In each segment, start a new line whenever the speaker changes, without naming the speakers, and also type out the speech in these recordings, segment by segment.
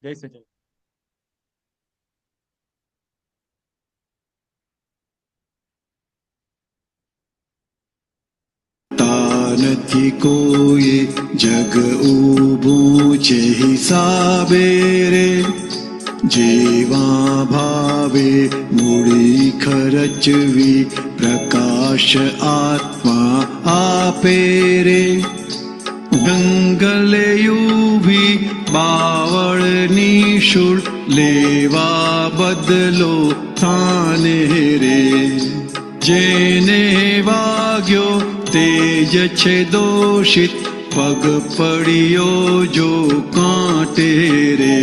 જય સચિન.
નથી કોઈ જગ ઊભું છે હિસાબે રે, જેવા ભાવે મૂડી ખર્ચવી પ્રકાશ આત્મા આપે રે. જંગલે ઉભી બાવળની શૂળ લેવા બદલો થાને રે, જેને વાગ્યો તેજ છે દોષિત પગ પડ્યો જો કાંટે રે.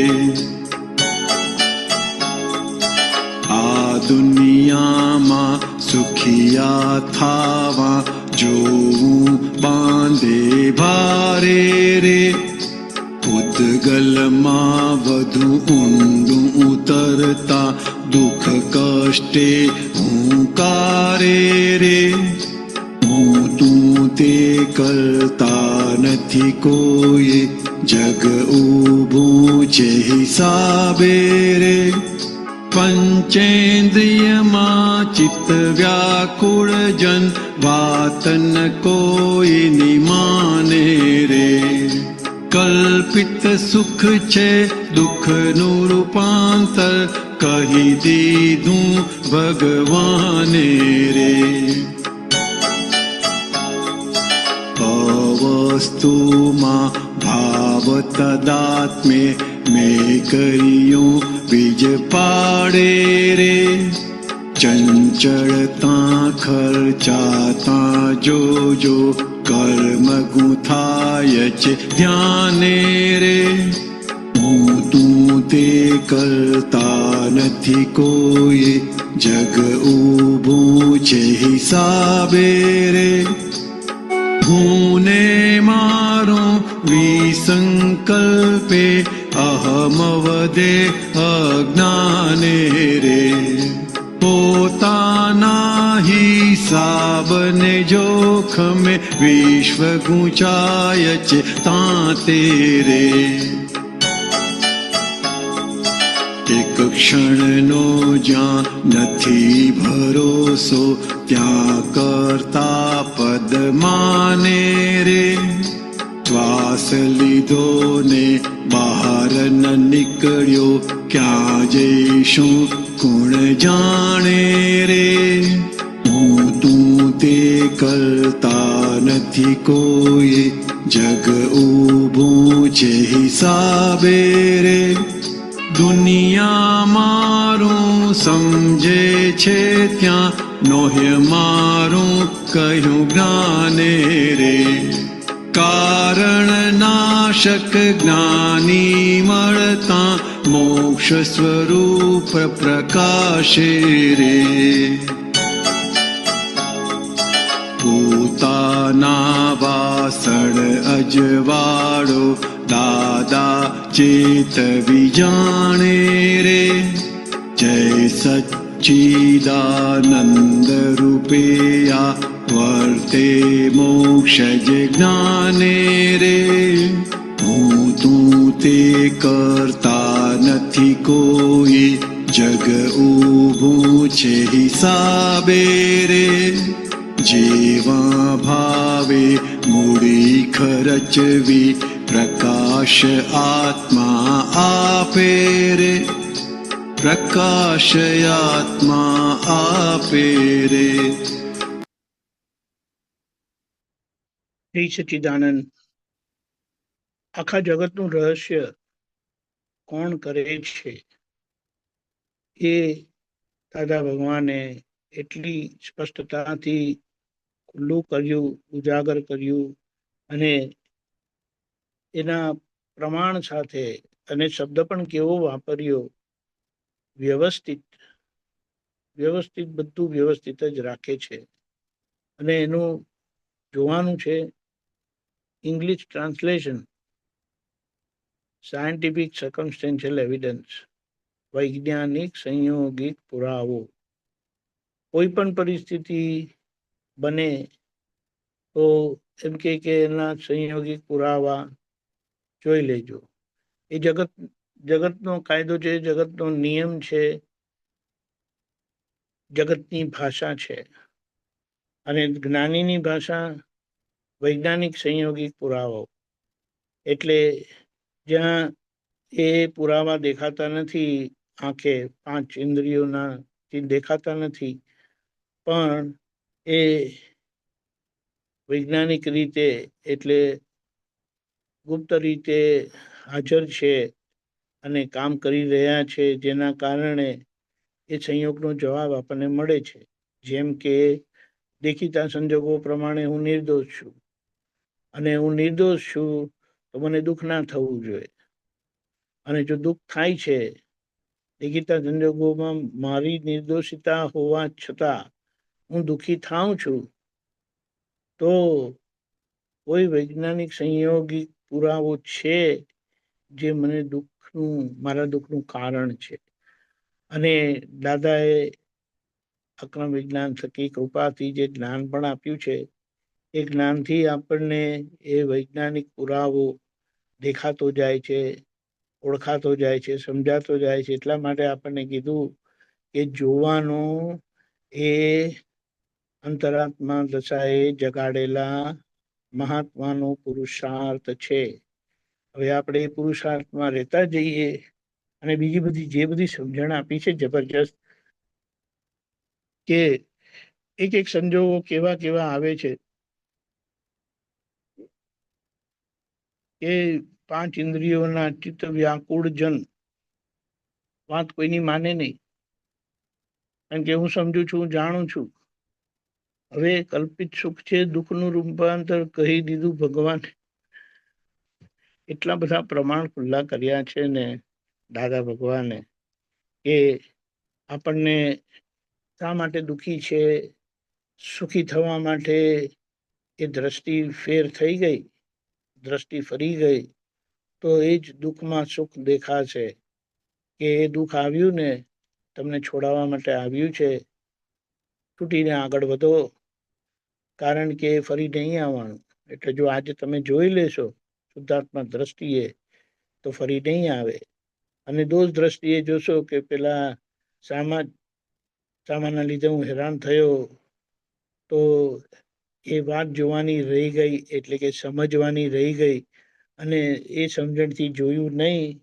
આ દુનિયામાં સુખિયા થાવા જોવું બાંધે ભારે રે, ઉદગલમાં વધુ ઊંડું ઉતરતા દુઃખ કષ્ટે હુંકારે રે. હું તું તે કરતા નથી કોઈ જગ ઊભું છે હિસાબે રે. પંચેન્દ્રિયમાં ચિત્ત વ્યાકુળ જન વાત ન કોઈની માને રે. કલ્પિત સુખ છે દુઃખનું રૂપાંતર કહી દીધું ભગવાને રે. અવસ્તુમાં ભાવ તદાત્મે મેં કર્યું બીજ પાડે રે. ચંચળતા ખર્ચાતા જોજો કર્મ ગુંથાય છે ધ્યાને રે. હું તું તે કરતા નથી કોઈ જગ ઊભું છે હિસાબે રે. હું ને મારું વિસંકલ્પે અહમ વધે અજ્ઞાને રે. પોતાના હિસાબને જોખમે વિશ્વ ગુંચાય છે તાતે રે. એક ક્ષણનો જ્યાં નથી ભરોસો ત્યાં કરતા પદ માને રે. શ્વાસ લીધો ને બહાર ન નીકળ્યો ક્યાં જઈશું કોણ જાણે રે. હું તું તે કરતા નથી કોઈ જગ ઊભું છે હિસાબે રે. દુનિયા મારું સમજે છે ત્યાં નોહ્ય મારું કહ્યું જ્ઞાને રે. કારણ નાશક જ્ઞાની મળતા મોક્ષ સ્વરૂપ પ્રકાશે રે. પોતાના વાસણ અજવાળો દાદા ચેતવી જાણે રે. જય સચ્ચિદાનંદ રૂપેયા વર્તે મોક્ષ જ્ઞાને રે. હું તું તે કરતા નથી કોઈ જગ ઊભું છે હિસાબે રે. જેવા ભાવે મૂડી ખર્ચવી પ્રકાશ આત્મા આપે રે. પ્રકાશ આત્મા આપે રે.
હે સચ્ચિદાનંદ, આખા જગતનું રહસ્ય કોણ કરે છે એ દાદા ભગવાને એટલી સ્પષ્ટતાથી ખુલ્લું કર્યું, ઉજાગર કર્યું અને એના પ્રમાણ સાથે અને શબ્દ પણ કેવો વાપર્યો, વ્યવસ્થિત બધું વ્યવસ્થિત જ રાખે છે. અને એનું જોવાનું છે English translation, scientific circumstantial evidence, વૈજ્ઞાનિક સંયોગિક પુરાવો. કોઈ પણ પરિસ્થિતિ બને તો એમ કે એના સંયોગિક પુરાવા જોઈ લેજો. એ જગત જગતનો કાયદો છે, જગતનો નિયમ છે, જગતની ભાષા છે. અને જ્ઞાનીની ભાષા વૈજ્ઞાનિક સંયોગિક પુરાવો. એટલે જ્યાં એ પુરાવા દેખાતા નથી, આંખે પાંચ ઇન્દ્રિયોના દેખાતા નથી, પણ એ વૈજ્ઞાનિક રીતે એટલે ગુપ્ત રીતે હાજર છે અને કામ કરી રહ્યા છે, જેના કારણે એ સંયોગનો જવાબ આપણને મળે છે. જેમ કે દેખીતા સંજોગો પ્રમાણે હું નિર્દોષ છું, અને હું નિર્દોષ છું તો મને દુઃખ ના થવું જોઈએ. અને જો દુઃખ થાય છે દેખીતા સંજોગોમાં, મારી નિર્દોષિતા હોવા છતાં હું દુઃખી થાઉં છું, તો કોઈ વૈજ્ઞાનિક સંયોગિક પુરાવો છે જે મને મારા દુઃખનું કારણ છે. અને દાદાએ અક્રમ વિજ્ઞાન થકી કૃપાથી જે જ્ઞાન પણ આપ્યું છે, એ જ્ઞાનથી આપણને એ વૈજ્ઞાનિક પુરાવો દેખાતો જાય છે, ઓળખાતો જાય છે, સમજાતો જાય છે. એટલા માટે આપણને કીધું કે જોવાનો એ અંતરાત્મા દશાએ જગાડેલા મહાત્માનો પુરુષાર્થ છે. હવે આપણે એ પુરુષાર્થમાં રહેતા જઈએ, અને બીજી બધી જે બધી સમજણ આપી છે જબરજસ્ત, કે એક એક સંજોગો કેવા કેવા આવે છે કે પાંચ ઇન્દ્રિયોના ચિત્ત વ્યાકુળ જન વાત કોઈની માને નહીં, કારણ કે હું સમજુ છું, જાણું છું. હવે કલ્પિત સુખ છે, દુઃખનું રૂપાંતર કહી દીધું ભગવાન. એટલા બધા પ્રમાણ ખુલ્લા કર્યા છે ને દાદા ભગવાને, કે આપણને શા માટે દુઃખી છે, સુખી થવા માટે એ દ્રષ્ટિ ફેર થઈ ગઈ, દ્રષ્ટિ ફરી ગઈ, તો એ જ દુઃખમાં સુખ દેખાશે. કે એ દુઃખ આવ્યું ને તમને છોડાવવા માટે આવ્યું છે, તૂટીને આગળ વધો, કારણ કે ફરી નહીં આવવાનું. એટલે જો આજે તમે જોઈ લેશો શુદ્ધાત્મા દ્રષ્ટિએ, તો ફરી નહીં આવે. અને દોષ દ્રષ્ટિએ જોશો કે પેલા સામાના લીધે હું હેરાન થયો, તો એ વાત જોવાની રહી ગઈ, એટલે કે સમજવાની રહી ગઈ, અને એ સમજણથી જોયું નહીં,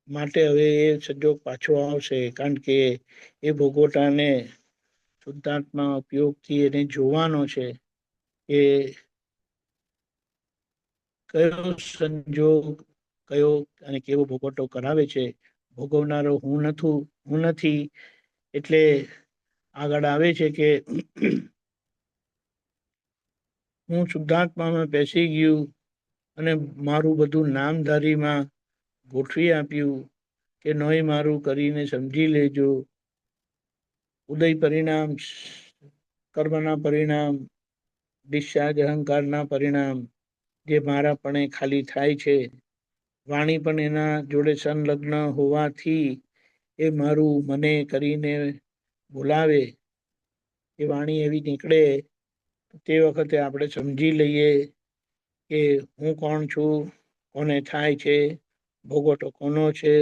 માટે હવે એ સંજોગ પાછો આવશે. કારણ કે એ ભોગવટાને શુદ્ધાત્મા ઉપયોગથી એને જોવાનો છે કે કયો સંજોગ કયો અને કેવો ભોગવટો કરાવે છે. ભોગવનારો હું નથી. એટલે આગળ આવે છે કે હું શુદ્ધાત્મામાં બેસી ગયું અને મારું બધું નામધારીમાં ગોઠવી આપ્યું કે નોય મારું કરીને સમજી લેજો. ઉદય પરિણામ, કર્મના પરિણામ, ડિસ્ચાર્જ અહંકારના પરિણામ, જે મારાપણે ખાલી થાય છે. વાણી પણ એના જોડે સંલગ્ન હોવાથી એ મારું મને કરીને બોલાવે, એ વાણી એવી નીકળે, તે વખતે આપણે સમજી લઈએ કે હું કોણ છું, કોને થાય છે, ભોગવટો કોનો છે.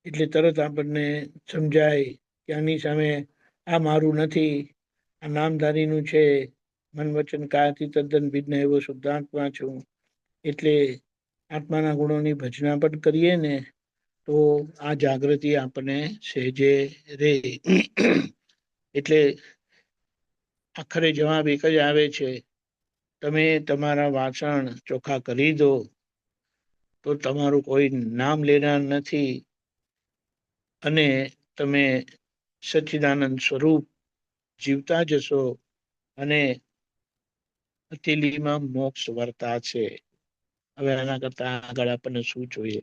એટલે તરત આપણને સમજાય કે આની સામે આ મારું નથી, આ નામધારીનું છે. મન વચન કાયાથી તદ્દન ભિન્ન એવો શુદ્ધાત્મા છું. એટલે આત્માના ગુણોની ભજના પણ કરીએ ને, તો આ જાગૃતિ આપણને સહેજે રે. એટલે આખરે જવાબ એક જ આવે છે, તમે તમારા વાસણ ચોખ્ખા કરી દો, તો તમારું કોઈ નામ લેનાર નથી, અને તમે સચ્ચિદાનંદ સ્વરૂપ જીવતા જશો, અને હથેલીમાં મોક્ષ વર્તા છે. હવે આના કરતા આગળ આપણને શું જોઈએ?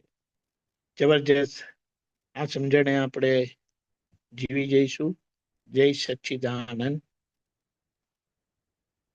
જબરજસ્ત આ સમજણે આપણે જીવી જઈશું. જય સચ્ચિદાનંદ